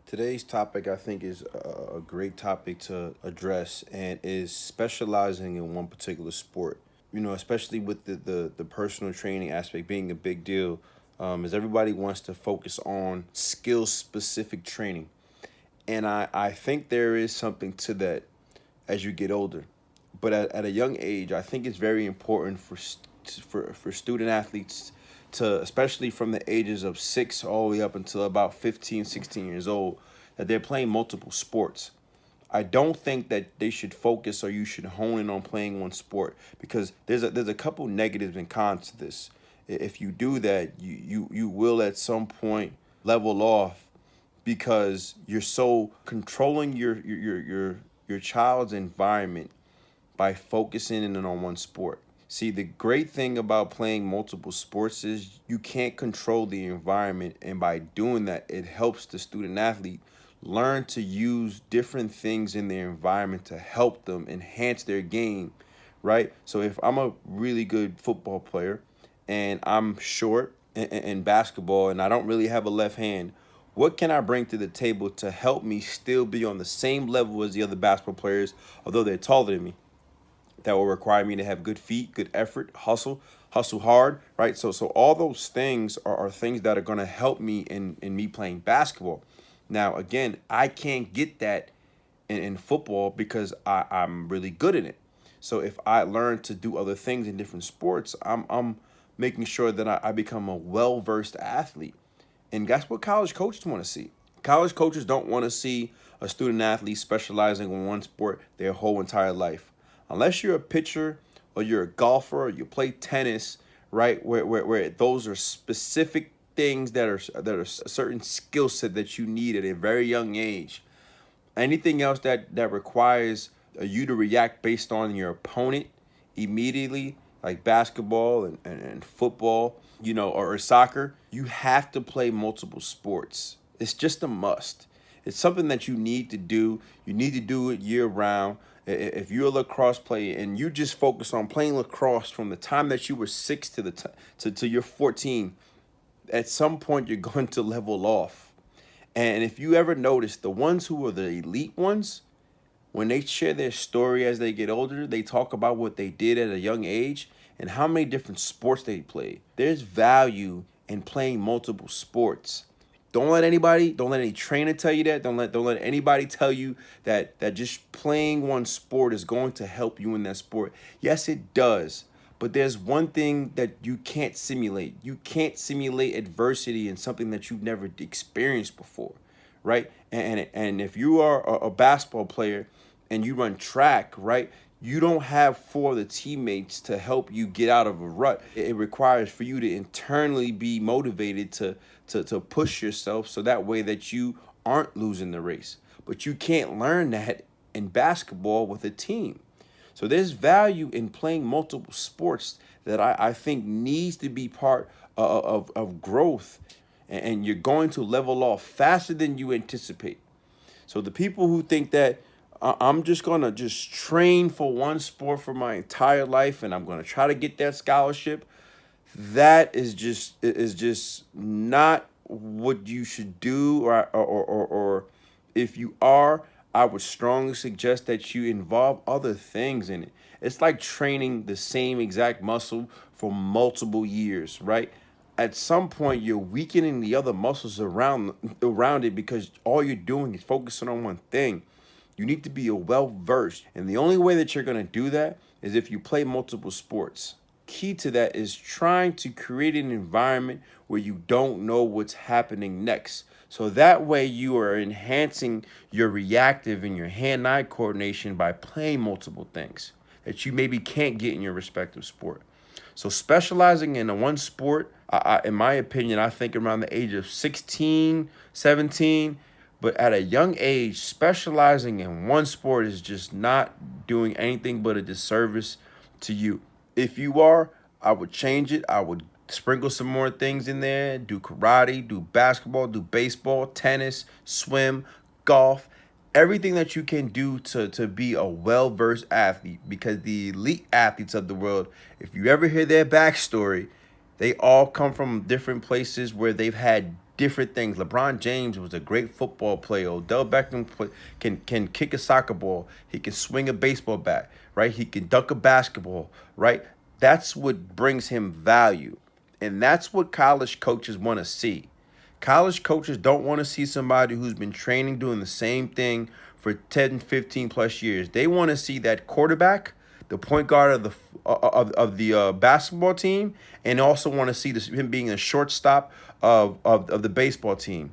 Today's topic, I think, is a great topic to address and is specializing in one particular sport. Especially with the personal training aspect being a big deal, is everybody wants to focus on skill specific training. And I think there is something to that as you get older. But at a young age, I think it's very important for student athletes to, especially from the ages of 6 all the way up until about 15, 16 years old, that they're playing multiple sports. I don't think that they should focus or you should hone in on playing one sport because there's a couple negatives and cons to this. If you do that, you will at some point level off because you're so controlling your child's environment by focusing in on one sport. See, the great thing about playing multiple sports is you can't control the environment, and by doing that, it helps the student athlete learn to use different things in their environment to help them enhance their game, right? So if I'm a really good football player and I'm short in basketball and I don't really have a left hand, what can I bring to the table to help me still be on the same level as the other basketball players, although they're taller than me? That will require me to have good feet, good effort, hustle hard, right? So all those things are things that are going to help me in me playing basketball. Now, again, I can't get that in football because I'm really good in it. So if I learn to do other things in different sports, I'm making sure that I become a well-versed athlete. And that's what college coaches want to see. College coaches don't want to see a student athlete specializing in one sport their whole entire life. Unless you're a pitcher or you're a golfer or you play tennis, right? Where those are specific things that are a certain skill set that you need at a very young age. Anything else that requires you to react based on your opponent immediately, like basketball and football, or soccer, you have to play multiple sports. It's just a must. It's something that you need to do. You need to do it year round. If you're a lacrosse player and you just focus on playing lacrosse from the time that you were 6 to you're 14, at some point you're going to level off. And if you ever notice, the ones who are the elite ones, when they share their story as they get older, they talk about what they did at a young age and how many different sports they played. There's value in playing multiple sports. Don't let any trainer tell you that. Don't let anybody tell you that just playing one sport is going to help you in that sport. Yes, it does. But there's one thing that you can't simulate. You can't simulate adversity in something that you've never experienced before, right? And if you are a basketball player and you run track, right? You don't have four of the teammates to help you get out of a rut. It requires for you to internally be motivated to push yourself so that way that you aren't losing the race. But you can't learn that in basketball with a team. So there's value in playing multiple sports that I think needs to be part of growth. And you're going to level off faster than you anticipate. So the people who think that I'm just gonna just train for one sport for my entire life and I'm gonna try to get that scholarship, that is just not what you should do, or if you are, I would strongly suggest that you involve other things in it. It's like training the same exact muscle for multiple years, right? At some point you're weakening the other muscles around it because all you're doing is focusing on one thing. You need to be a well versed, and the only way that you're going to do that is if you play multiple sports. Key to that is trying to create an environment where you don't know what's happening next. So that way you are enhancing your reactive and your hand-eye coordination by playing multiple things that you maybe can't get in your respective sport. So specializing in a one sport, in my opinion, I think around the age of 16, 17, but at a young age, specializing in one sport is just not doing anything but a disservice to you. If you are, I would change it. I would sprinkle some more things in there, do karate, do basketball, do baseball, tennis, swim, golf, everything that you can do to be a well-versed athlete, because the elite athletes of the world, if you ever hear their backstory, they all come from different places where they've had different things. LeBron James was a great football player. Odell Beckham can kick a soccer ball. He can swing a baseball bat, right? He can dunk a basketball, right? That's what brings him value. And that's what college coaches want to see. College coaches don't want to see somebody who's been training doing the same thing for 10, 15 plus years. They want to see that quarterback, the point guard of the basketball team, and also want to see him being a shortstop of the baseball team.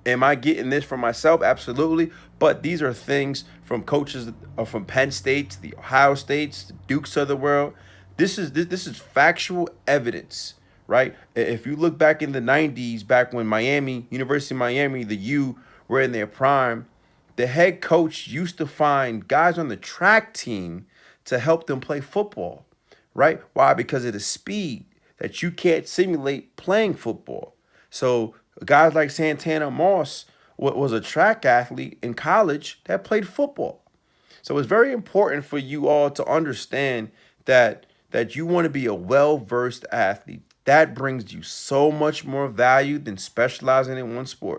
Am I getting this from myself? Absolutely. But these are things from coaches from Penn State, the Ohio States, the Dukes of the world. This is factual evidence, right? If you look back in the 90s, back when University of Miami, the U were in their prime, the head coach used to find guys on the track team to help them play football, right? Why? Because of the speed that you can't simulate playing football. So guys like Santana Moss was a track athlete in college that played football. So it's very important for you all to understand that you want to be a well-versed athlete. That brings you so much more value than specializing in one sport.